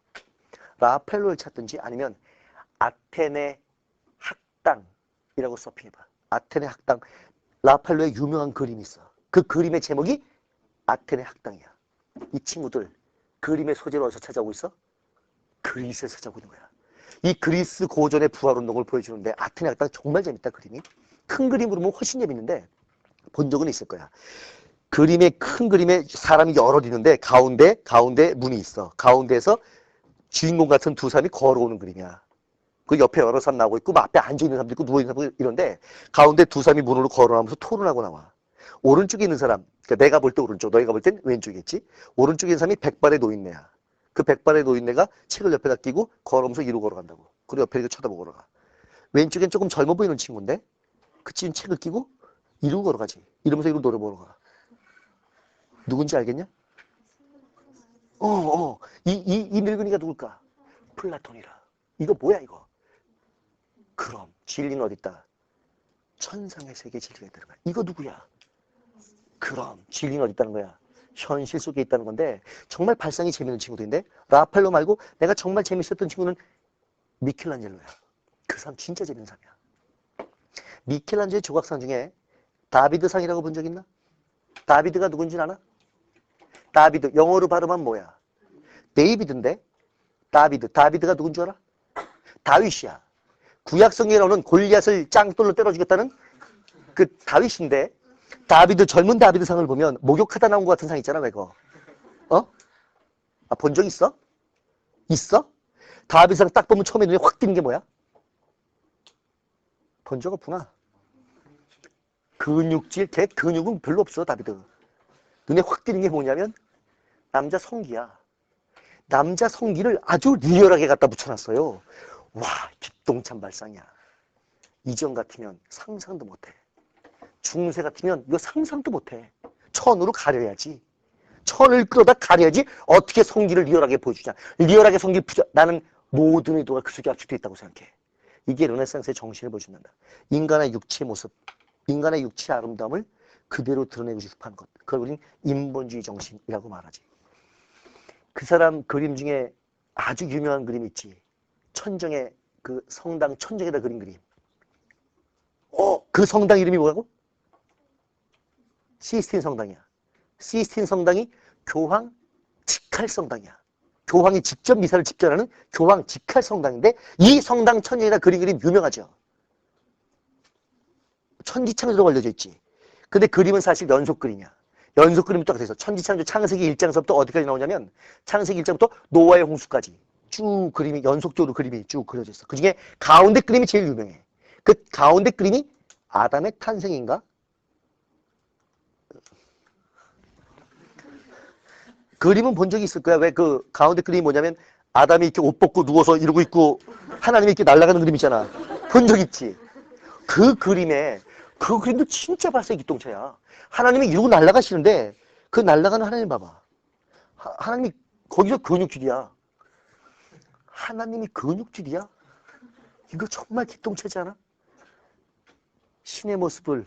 라파엘로를 찾든지 아니면 아테네 학당이라고 서핑해봐. 아테네 학당. 라파엘로의 유명한 그림이 있어. 그 그림의 제목이 아테네 학당이야. 이 친구들 그림의 소재를 어디서 찾아오고 있어? 그리스에서 찾아오고 있는 거야. 이 그리스 고전의 부활운동을 보여주는데 아테네 학당 정말 재밌다. 그림이. 큰 그림으로 보면 훨씬 재밌는데 본 적은 있을 거야. 큰 그림에 사람이 여럿 있는데 가운데 문이 있어. 가운데에서 주인공 같은 두 사람이 걸어오는 그림이야. 그 옆에 여러 사람 나오고 있고 앞에 앉아있는 사람도 있고 누워있는 사람도 이런데 가운데 두 사람이 문으로 걸어가면서 토론하고 나와. 오른쪽에 있는 사람, 그러니까 내가 볼 때 오른쪽, 너희가 볼 땐 왼쪽이겠지. 오른쪽에 있는 사람이 백발의 노인네야. 그 백발의 노인네가 책을 옆에다 끼고 걸어오면서 이리로 걸어간다고. 그리고 옆에 이렇게 쳐다보고 걸어가. 왼쪽엔 조금 젊어 보이는 친구인데 그 친구 책을 끼고 이리로 걸어가지. 이러면서 이리로 노래 보러 가. 누군지 알겠냐? 이 늙은이가 누굴까? 플라톤이라. 이거 뭐야 이거? 그럼 진리는 어딨다? 천상의 세계 진리가 있다는 거야. 이거 누구야? 그럼 진리는 어디 있다는 거야? 현실 속에 있다는 건데 정말 발상이 재밌는 친구들인데 라펠로 말고 내가 정말 재밌었던 친구는 미켈란젤로야. 그 사람 진짜 재밌는 사람이야. 미켈란젤로의 조각상 중에 다비드상이라고 본 적 있나? 다비드가 누군지 아나? 다비드 영어로 발음하면 뭐야? 데이비드인데 다비드가 누군 줄 알아? 다윗이야. 구약성경에 나오는 골리앗을 짱돌로 때려 죽였다는 그 다윗인데 다비드 젊은 다비드 상을 보면 목욕하다 나온 것 같은 상 있잖아. 그거 본 적 있어? 있어? 다비드 상 딱 보면 처음에 눈에 확 띄는 게 뭐야? 본 적 없구나. 근육질 걔 근육은 별로 없어. 다비드 눈에 확 띄는 게 뭐냐면 남자 성기야. 남자 성기를 아주 리얼하게 갖다 붙여놨어요. 와, 기똥찬 발상이야. 이전 같으면 상상도 못해. 중세 같으면 이거 상상도 못해. 천으로 가려야지. 천을 끌어다 가려야지 어떻게 성기를 리얼하게 보여주냐. 리얼하게 성기 나는 모든 의도가 그 속에 압축되어 있다고 생각해. 이게 르네상스의 정신을 보여준다. 인간의 육체의 모습, 인간의 육체의 아름다움을 그대로 드러내고 싶어 하는 것. 그걸 우리는 인본주의 정신이라고 말하지. 그 사람 그림 중에 아주 유명한 그림이 있지. 천정의 그 성당 천정에다 그린 그림. 그 성당 이름이 뭐라고? 시스틴 성당이야. 시스틴 성당이 교황 직할 성당이야. 교황이 직접 미사를 집전하는 교황 직할 성당인데 이 성당 천정에다 그린 그림 유명하죠. 천지창조로 알려져 있지. 근데 그림은 사실 연속 그림이야. 연속 그림이 딱 돼서 천지창조 창세기 1장서부터 어디까지 나오냐면 창세기 1장부터 노아의 홍수까지 쭉 그림이 연속적으로 그림이 쭉 그려져 있어. 그중에 가운데 그림이 제일 유명해. 그 가운데 그림이 아담의 탄생인가? 그림은 본 적이 있을 거야. 왜 그 가운데 그림이 뭐냐면 아담이 이렇게 옷 벗고 누워서 이러고 있고 하나님이 이렇게 날아가는 그림 있잖아. 본 적 있지? 그 그림도 진짜 발색이 기똥차야. 하나님이 이러고 날아가시는데 그 날아가는 하나님 봐봐. 하나님이 거기서 근육질이야. 하나님이 근육질이야? 이거 정말 기똥차지 않아? 신의 모습을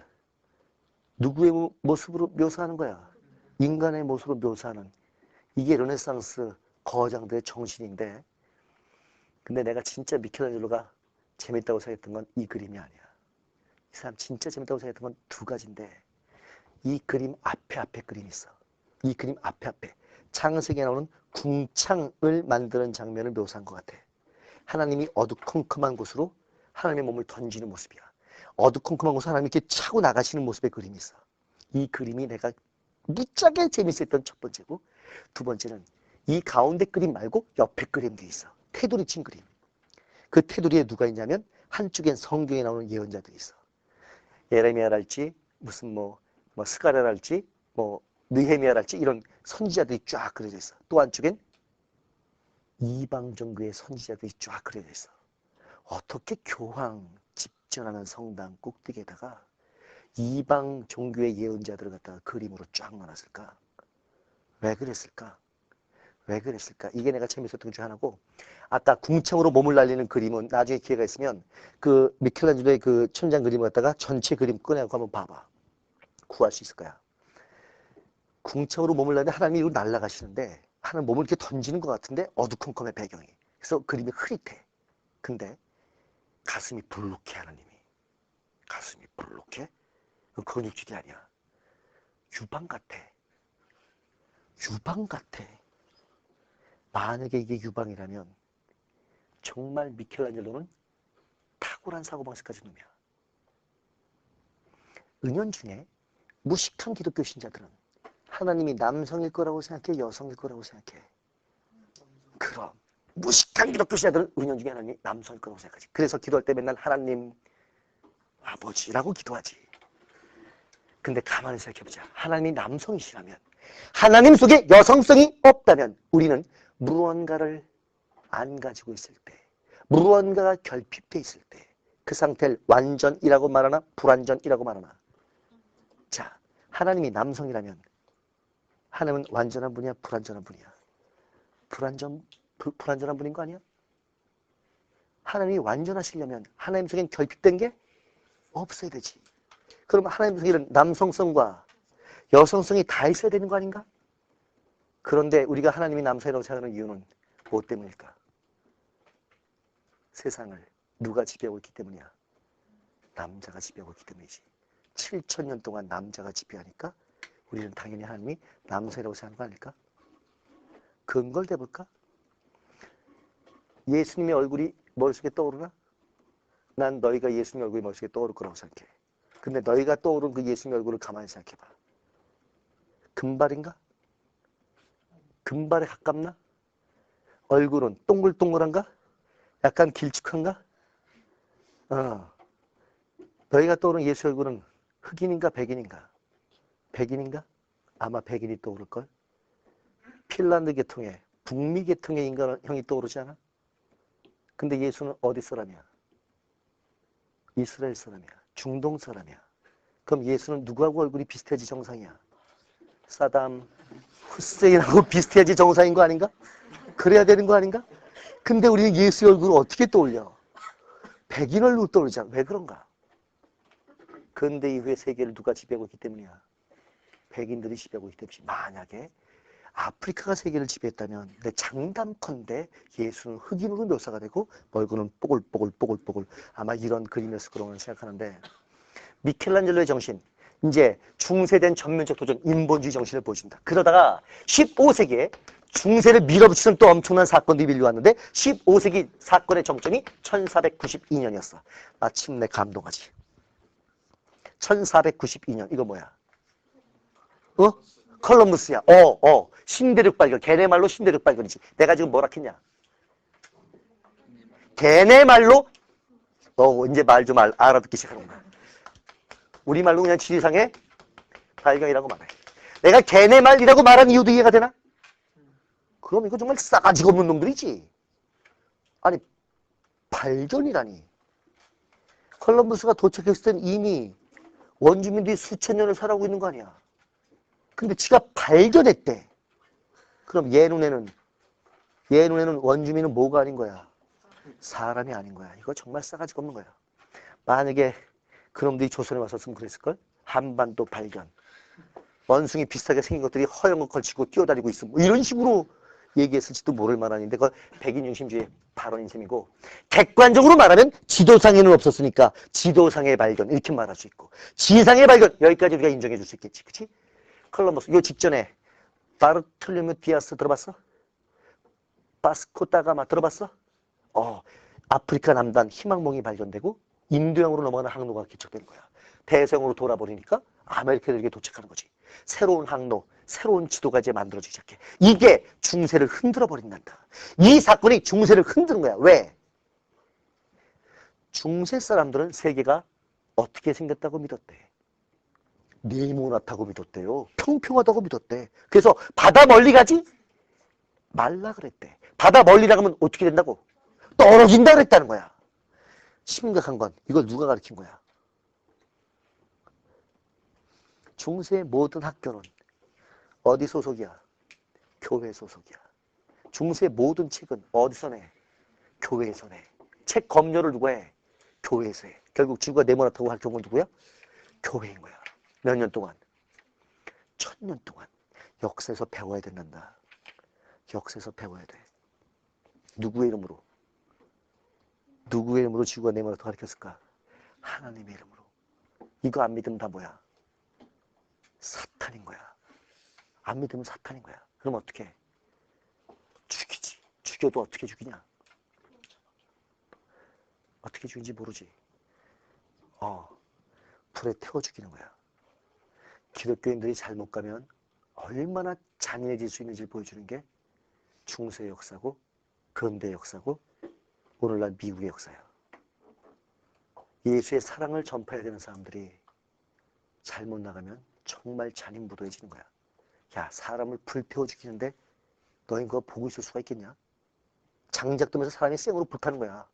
누구의 모습으로 묘사하는 거야? 인간의 모습으로 묘사하는. 이게 르네상스 거장들의 정신인데 근데 내가 진짜 미켈란젤로가 재밌다고 생각했던 건 이 그림이 아니야. 이 사람 진짜 재밌다고 생각했던 건 두 가지인데 이 그림 앞에 그림이 있어. 이 그림 앞에 창세기에 나오는 궁창을 만드는 장면을 묘사한 것 같아. 하나님이 어두컴컴한 곳으로 하나님의 몸을 던지는 모습이야. 어두컴컴한 곳으로 하나님이 이렇게 차고 나가시는 모습의 그림이 있어. 이 그림이 내가 무지하게 재밌었던 첫 번째고, 두 번째는 이 가운데 그림 말고 옆에 그림도 있어. 테두리 친 그림. 그 테두리에 누가 있냐면 한쪽엔 성경에 나오는 예언자들이 있어. 예레미야랄지 무슨 스가랴랄지 느헤미야랄지 이런 선지자들이 쫙 그려져 있어. 또 한쪽엔 이방 종교의 선지자들이 쫙 그려져 있어. 어떻게 교황 집전하는 성당 꼭대기에다가 이방 종교의 예언자들을 갖다가 그림으로 쫙 넣어놨을까? 왜 그랬을까? 왜 그랬을까? 이게 내가 재밌었던 것 중 하나고, 아까 궁창으로 몸을 날리는 그림은 나중에 기회가 있으면 그 미켈란젤로의 그 천장 그림을 갖다가 전체 그림 꺼내고 한번 봐봐. 구할 수 있을 거야. 궁창으로 몸을 날리는데 하나님이 이거 날아가시는데 하나님 몸을 이렇게 던지는 것 같은데 어두컴컴해 배경이. 그래서 그림이 흐릿해. 근데 가슴이 불룩해 하나님이. 가슴이 불룩해? 그건 육질이 아니야. 유방 같아. 유방 같아. 만약에 이게 유방이라면 정말 미켈란젤로는 탁월한 사고방식 가진 놈이야. 은연중에 무식한 기독교 신자들은 하나님이 남성일 거라고 생각해, 여성일 거라고 생각해. 그럼 무식한 기독교 신자들은 은연중에 하나님이 남성일 거라고 생각하지. 그래서 기도할 때 맨날 하나님 아버지라고 기도하지. 근데 가만히 생각해보자. 하나님이 남성이시라면, 하나님 속에 여성성이 없다면 우리는 무언가를 안 가지고 있을 때, 무언가가 결핍돼 있을 때 그 상태를 완전이라고 말하나 불완전이라고 말하나. 자, 하나님이 남성이라면 하나님은 완전한 분이야, 불완전한 분이야? 불완전한 분인 거 아니야? 하나님이 완전하시려면 하나님 속엔 결핍된 게 없어야 되지. 그럼 하나님 속에는 남성성과 여성성이 다 있어야 되는 거 아닌가? 그런데 우리가 하나님이 남성이라고 생각하는 이유는 무엇 때문일까? 세상을 누가 지배하고 있기 때문이야? 남자가 지배하고 있기 때문이지. 7,000년 동안 남자가 지배하니까 우리는 당연히 하나님이 남성이라고 생각하는 거 아닐까? 근거를 대볼까? 예수님의 얼굴이 머릿속에 떠오르나? 난 너희가 예수님의 얼굴이 머릿속에 떠오를 거라고 생각해. 근데 너희가 떠오른 그 예수님의 얼굴을 가만히 생각해봐. 금발인가? 금발에 가깝나? 얼굴은 동글동글한가? 약간 길쭉한가? 너희가 떠오른 예수 얼굴은 흑인인가 백인인가? 백인인가? 아마 백인이 떠오를걸? 핀란드 계통의 북미 계통의 인간형이 떠오르지 않아? 근데 예수는 어디 사람이야? 이스라엘 사람이야. 중동 사람이야. 그럼 예수는 누구하고 얼굴이 비슷해야지 정상이야? 사담 후세인하고 비슷해야지 정상인 거 아닌가? 그래야 되는 거 아닌가? 근데 우리는 예수의 얼굴을 어떻게 떠올려? 백인 얼굴 떠올리잖아. 왜 그런가? 근대 이후의 세계를 누가 지배하고 있기 때문이야? 백인들이 지배하고 있기 때문이지. 만약에 아프리카가 세계를 지배했다면 내 장담컨대 예수는 흑인으로 묘사가 되고 얼굴은 뽀글뽀글 아마 이런 그림이었을 거라고 생각하는데, 미켈란젤로의 정신, 이제 중세된 전면적 도전, 인본주의 정신을 보여준다. 그러다가 15세기에 중세를 밀어붙이는 또 엄청난 사건들이 밀려왔는데 15세기 사건의 정점이 1492년이었어. 마침내 감동하지. 1492년 이거 뭐야? 컬럼버스야. 신대륙 발견. 걔네 말로 신대륙 발견이지. 내가 지금 뭐라 했냐? 걔네 말로 이제 말 좀 알아듣기 시작하는 거야. 우리말로 그냥 지리상의 발견이라고 말해. 내가 걔네 말이라고 말한 이유도 이해가 되나? 그럼 이거 정말 싸가지가 없는 놈들이지. 아니, 발견이라니. 컬럼버스가 도착했을 땐 이미 원주민들이 수천 년을 살아오고 있는 거 아니야. 근데 지가 발견했대. 그럼 얘 눈에는 원주민은 뭐가 아닌 거야? 사람이 아닌 거야. 이거 정말 싸가지가 없는 거야. 만약에 그놈들이 조선에 왔었으면 그랬을걸? 한반도 발견. 원숭이 비슷하게 생긴 것들이 허연 거 걸치고 뛰어다니고 있어. 뭐 이런 식으로 얘기했을지도 모를 만한인데 그건 백인 중심주의 발언인 셈이고 객관적으로 말하면 지도상에는 없었으니까 지도상의 발견 이렇게 말할 수 있고 지상의 발견 여기까지 우리가 인정해 줄 수 있겠지. 그치? 콜럼버스 요 직전에 바르톨로메 디아스 들어봤어? 바스코 다가마 들어봤어? 아프리카 남단 희망봉이 발견되고 인도양으로 넘어가는 항로가 개척된 거야. 대서양으로 돌아버리니까 아메리카에게 도착하는 거지. 새로운 항로, 새로운 지도가 이제 만들어지기 시작해. 이게 중세를 흔들어 버린단다. 이 사건이 중세를 흔드는 거야. 왜? 중세 사람들은 세계가 어떻게 생겼다고 믿었대? 네모나다고 믿었대요. 평평하다고 믿었대. 그래서 바다 멀리 가지 말라 그랬대. 바다 멀리 나가면 어떻게 된다고? 떨어진다 그랬다는 거야. 심각한 건 이걸 누가 가르친 거야? 중세의 모든 학교는 어디 소속이야? 교회 소속이야. 중세의 모든 책은 어디서 내? 교회에서 내. 책 검열을 누가 해? 교회에서 해. 결국 지구가 네모나다고 할 경우는 누구야? 교회인 거야. 몇 년 동안? 1000년 동안. 역사에서 배워야 된단다. 역사에서 배워야 돼. 누구의 이름으로? 누구의 이름으로 지구가 네모나다고 가르쳤을까? 하나님의 이름으로. 이거 안 믿으면 다 뭐야? 사탄인 거야. 안 믿으면 사탄인 거야. 그럼 어떻게 해? 죽이지. 죽여도 어떻게 죽이냐? 어떻게 죽인지 모르지. 불에 태워 죽이는 거야. 기독교인들이 잘못 가면 얼마나 잔인해질 수 있는지를 보여주는 게 중세의 역사고 근대의 역사고 오늘날 미국의 역사야. 예수의 사랑을 전파해야 되는 사람들이 잘못 나가면 정말 잔인무도해지는 거야. 야, 사람을 불태워 죽이는데 너희 그거 보고 있을 수가 있겠냐? 장작도면서 사람이 생으로 불타는 거야.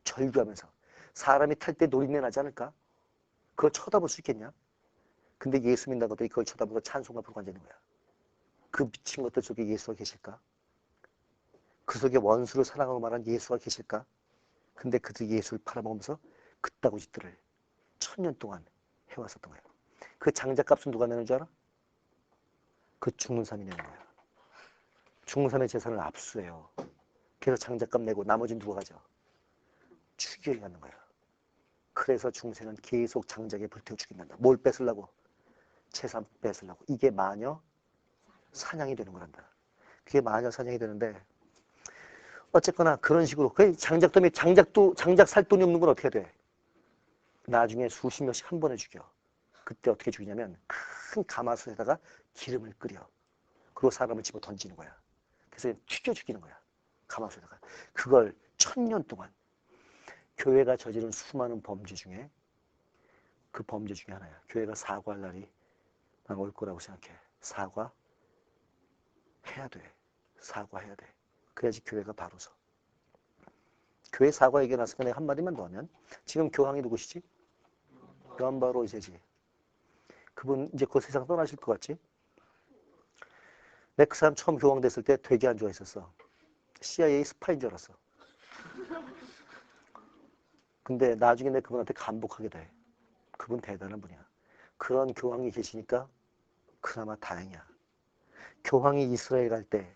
절규하면서. 사람이 탈 때 노린내 나지 않을까? 그걸 쳐다볼 수 있겠냐? 근데 예수 믿는 것들이 그걸 쳐다보고 찬송가 부르고 앉는 거야. 그 미친 것들 속에 예수가 계실까? 그 속에 원수를 사랑하고 말한 예수가 계실까? 근데 그들이 예수를 팔아먹으면서 그따구 짓들을 1000년 동안 해왔었던 거야. 그 장작값은 누가 내는 줄 알아? 그 죽는 사람이 내는 거야. 죽는 사람의 재산을 압수해요. 그래서 장작값 내고 나머지는 누가 가져? 죽여야 하는 거야. 그래서 중세는 계속 장작에 불태워 죽인단다. 뭘 뺏으려고? 재산 뺏으려고. 이게 마녀 사냥이 되는 거란다. 그게 마녀 사냥이 되는데 어쨌거나 그런 식으로 장작 때문에 장작 살 돈이 없는 건 어떻게 돼? 나중에 수십 명씩 한 번에 죽여. 그때 어떻게 죽이냐면 큰 가마솥에다가 기름을 끓여. 그리고 사람을 집어 던지는 거야. 그래서 튀겨 죽이는 거야. 가마솥에다가. 그걸 1000년 동안 교회가 저지른 수많은 범죄 중에 그 범죄 중에 하나야. 교회가 사과할 날이 난 올 거라고 생각해. 사과해야 돼. 사과해야 돼. 그래야지 교회가 바로 서. 교회 사과 얘기 나서 내가 한마디만 더 하면 지금 교황이 누구시지? 요한 바로 2세지. 그분 이제 그 세상 떠나실 것 같지? 내 그 사람 처음 교황 됐을 때 되게 안 좋아했었어. CIA 스파인 줄 알았어. 근데 나중에 내 그분한테 감복하게 돼. 그분 대단한 분이야. 그런 교황이 계시니까 그나마 다행이야. 교황이 이스라엘 갈 때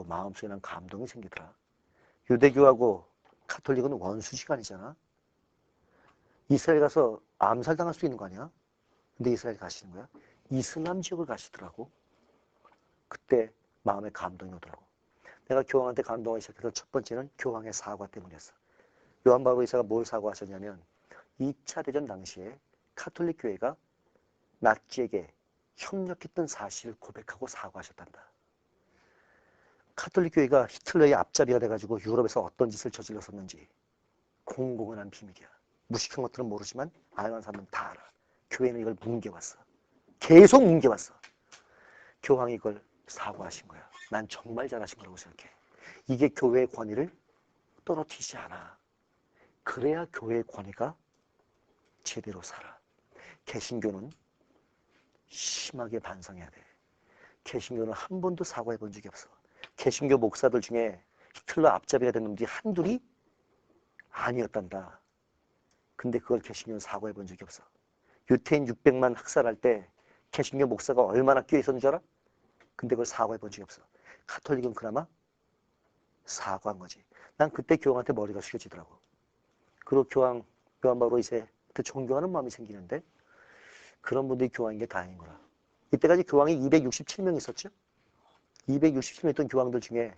마음속에 난 감동이 생기더라. 유대교하고 가톨릭은 원수지가 아니잖아. 이스라엘 가서 암살당할 수 있는 거 아니야? 근데 이스라엘 가시는 거야? 이슬람 지역을 가시더라고. 그때 마음에 감동이 오더라고. 내가 교황한테 감동하기 시작해서 첫 번째는 교황의 사과 때문이었어. 요한 바로 이사가 뭘 사과하셨냐면 2차 대전 당시에 가톨릭 교회가 나치에게 협력했던 사실을 고백하고 사과하셨단다. 가톨릭 교회가 히틀러의 앞잡이가 돼가지고 유럽에서 어떤 짓을 저질렀었는지 공공연한 비밀이야. 무식한 것들은 모르지만 알만한 사람은 다 알아. 교회는 이걸 뭉개왔어. 계속 뭉개왔어. 교황이 이걸 사과하신 거야. 난 정말 잘하신 거라고 생각해. 이게 교회의 권위를 떨어뜨리지 않아. 그래야 교회의 권위가 제대로 살아. 개신교는 심하게 반성해야 돼. 개신교는 한 번도 사과해 본 적이 없어. 개신교 목사들 중에 히틀러 앞잡이가 된 놈들이 한둘이 아니었단다. 근데 그걸 개신교는 사과해 본 적이 없어. 유태인 600만 학살할 때 개신교 목사가 얼마나 끼어 있었는 줄 알아? 근데 그걸 사과해 본 적이 없어. 가톨릭은 그나마 사과한 거지. 난 그때 교황한테 머리가 숙여지더라고. 그리고 교황 바로 이제 그때 존경하는 마음이 생기는데 그런 분들이 교황인 게 다행인 거라. 이때까지 교황이 267명 있었죠? 267명 있던 교황들 중에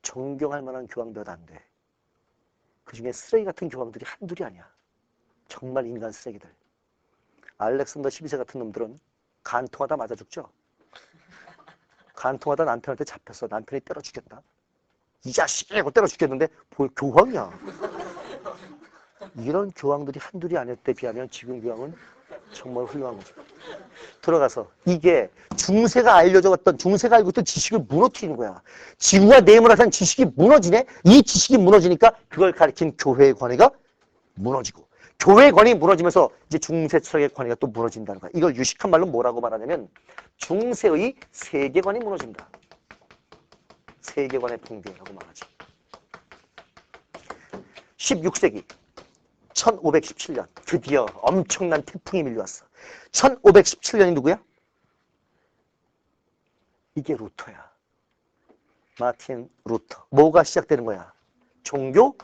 존경할 만한 교황들도 안 돼. 그 중에 쓰레기 같은 교황들이 한둘이 아니야. 정말 인간 쓰레기들. 알렉산더 12세 같은 놈들은 간통하다 맞아 죽죠? 간통하다 남편한테 잡혔어. 남편이 때려 죽였다. 이 자식이 하고 때려 죽였는데 뭘 교황이야. 이런 교황들이 한둘이 아닐 때 비하면 지금 교황은 정말 훌륭한 거죠. 들어가서 이게 중세가 알고 있던 지식을 무너뜨리는 거야. 지구가 네모나다는 지식이 무너지네? 이 지식이 무너지니까 그걸 가리킨 교회의 권위가 무너지고 교회의 권위 무너지면서 이제 중세 철학의 권위가 또 무너진다는 거야. 이걸 유식한 말로 뭐라고 말하냐면 중세의 세계관이 무너진다. 세계관의 붕괴라고 말하지. 16세기 1517년 드디어 엄청난 태풍이 밀려왔어. 1517년이 누구야? 이게 루터야. 마틴 루터. 뭐가 시작되는 거야? 종교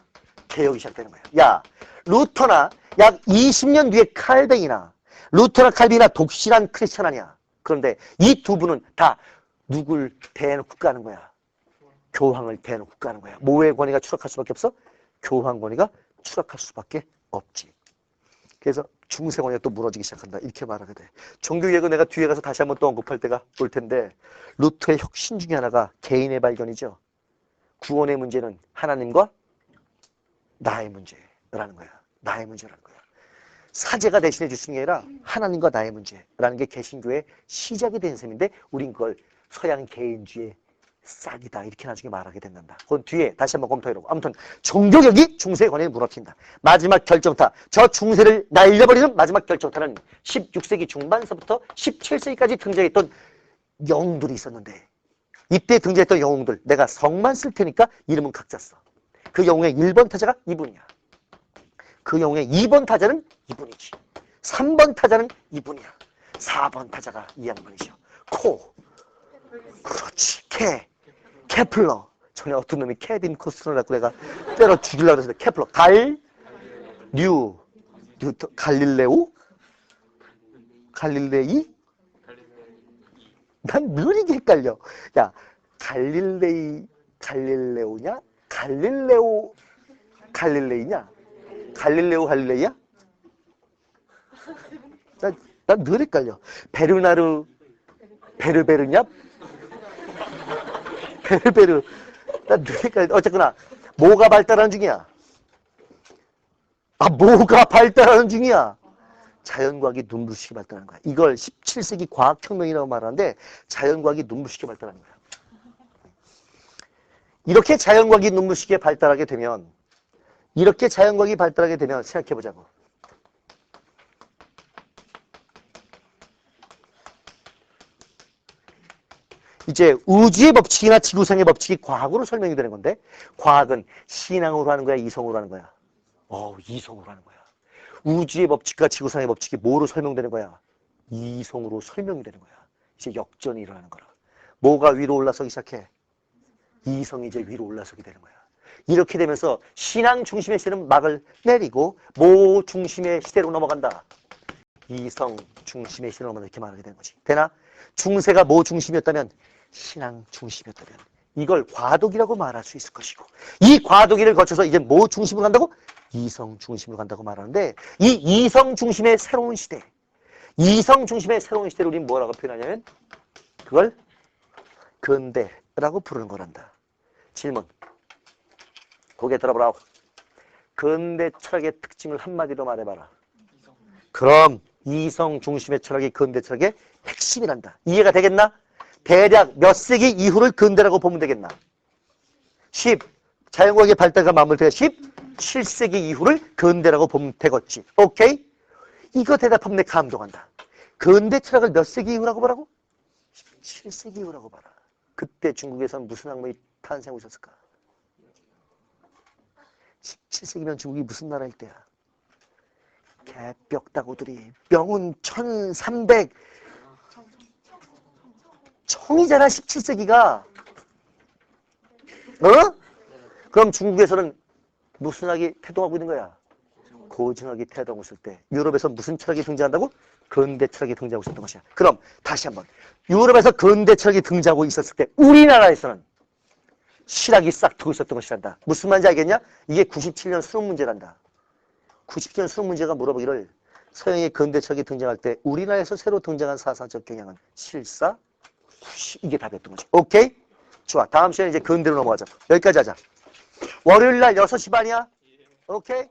개혁이 시작되는 거야. 야, 루터나 약 20년 뒤에 칼뱅이나 루터나 칼빈이나 독실한 크리스찬 아니야. 그런데 이 두 분은 다 누굴 대놓고 까는 거야? 교황을 대놓고 까는 거야. 뭐의 권위가 추락할 수밖에 없어? 교황 권위가 추락할 수밖에 없지. 그래서 중세 권위가 또 무너지기 시작한다. 이렇게 말하게 돼. 종교개혁은 내가 뒤에 가서 다시 한번 또 언급할 때가 올 텐데 루터의 혁신 중에 하나가 개인의 발견이죠. 구원의 문제는 하나님과 나의 문제라는 거야. 나의 문제라는 거야. 사제가 대신해 줄 수 있는 게 아니라 하나님과 나의 문제라는 게 개신교의 시작이 된 셈인데 우린 그걸 서양 개인주의 싹이다 이렇게 나중에 말하게 된단다. 그건 뒤에 다시 한번 검토해보고. 아무튼 종교개혁이 중세의 권위를 무너뜨린다. 마지막 결정타. 저 중세를 날려버리는 마지막 결정타는 16세기 중반서부터 17세기까지 등장했던 영웅들이 있었는데 이때 등장했던 영웅들 내가 성만 쓸 테니까 이름은 각자 써. 그 영웅의 1번 타자가 이분이야. 그 영웅의 2번 타자는 이분이지. 3번 타자는 이분이야. 4번 타자가 이 양반이죠. 그렇지. 케플러. 전에 어떤 놈이 케빈 코스너라고 내가 때려 죽이려고 했는데 케플러. 갈릴레오? 갈릴레이? 난 늘 이게 헷갈려. 야, 갈릴레오냐? 갈릴레이냐? 갈릴레이야? 난 늘 헷갈려. 베르베르냐? 베르베르. 난 늘 헷갈려. 어쨌거나, 뭐가 발달하는 중이야? 뭐가 발달하는 중이야? 자연과학이 눈부시게 발달하는 거야. 이걸 17세기 과학혁명이라고 말하는데 자연과학이 눈부시게 발달하는 거야. 이렇게 자연과학이 눈부시게 발달하게 되면 생각해보자고. 이제 우주의 법칙이나 지구상의 법칙이 과학으로 설명이 되는 건데 과학은 신앙으로 하는 거야? 이성으로 하는 거야? 이성으로 하는 거야. 우주의 법칙과 지구상의 법칙이 뭐로 설명되는 거야? 이성으로 설명이 되는 거야. 이제 역전이 일어나는 거라. 뭐가 위로 올라서기 시작해? 이성이 이제 위로 올라서게 되는 거야. 이렇게 되면서 신앙 중심의 시대는 막을 내리고 뭐 중심의 시대로 넘어간다. 이성 중심의 시대로 넘어간다. 이렇게 말하게 되는 거지. 되나? 중세가 뭐 중심이었다면 신앙 중심이었다면 이걸 과도기라고 말할 수 있을 것이고 이 과도기를 거쳐서 이제 뭐 중심으로 간다고? 이성 중심으로 간다고 말하는데 이 이성 중심의 새로운 시대를 우리는 뭐라고 표현하냐면 그걸 근대라고 부르는 거란다. 질문. 고개 들어보라고. 근대 철학의 특징을 한마디로 말해봐라. 그럼 이성 중심의 철학이 근대 철학의 핵심이란다. 이해가 되겠나? 대략 몇 세기 이후를 근대라고 보면 되겠나? 자연과학의 발달과 맞물려 17세기 이후를 근대라고 보면 되겠지. 오케이? 이거 대답하면 내 감동한다. 근대 철학을 몇 세기 이후라고 보라고? 17세기 이후라고 봐라. 그때 중국에서는 무슨 학문이 탄생하고 있었을까? 17세기면 중국이 무슨 나라일 때야? 개벽다구들이 명운 1300 청이잖아. 17세기가 어? 그럼 중국에서는 무슨 학이 태동하고 있는 거야? 고증학이 태동하고 있을 때 유럽에서 무슨 철학이 등장한다고? 근대 철학이 등장하고 있었던 것이야. 그럼 다시 한번 유럽에서 근대 철학이 등장하고 있었을 때 우리나라에서는 실학이 싹 트고 있었던 것이란다. 무슨 말인지 알겠냐? 이게 97년 수능 문제란다. 97년 수능 문제가 물어보기를 서양의 근대 철학이 등장할 때 우리나라에서 새로 등장한 사상적 경향은 실사? 이게 답이었던 거지. 오케이? 좋아. 다음 시간에 이제 근대로 넘어가자. 여기까지 하자. 월요일 날 6시 반이야? 오케이?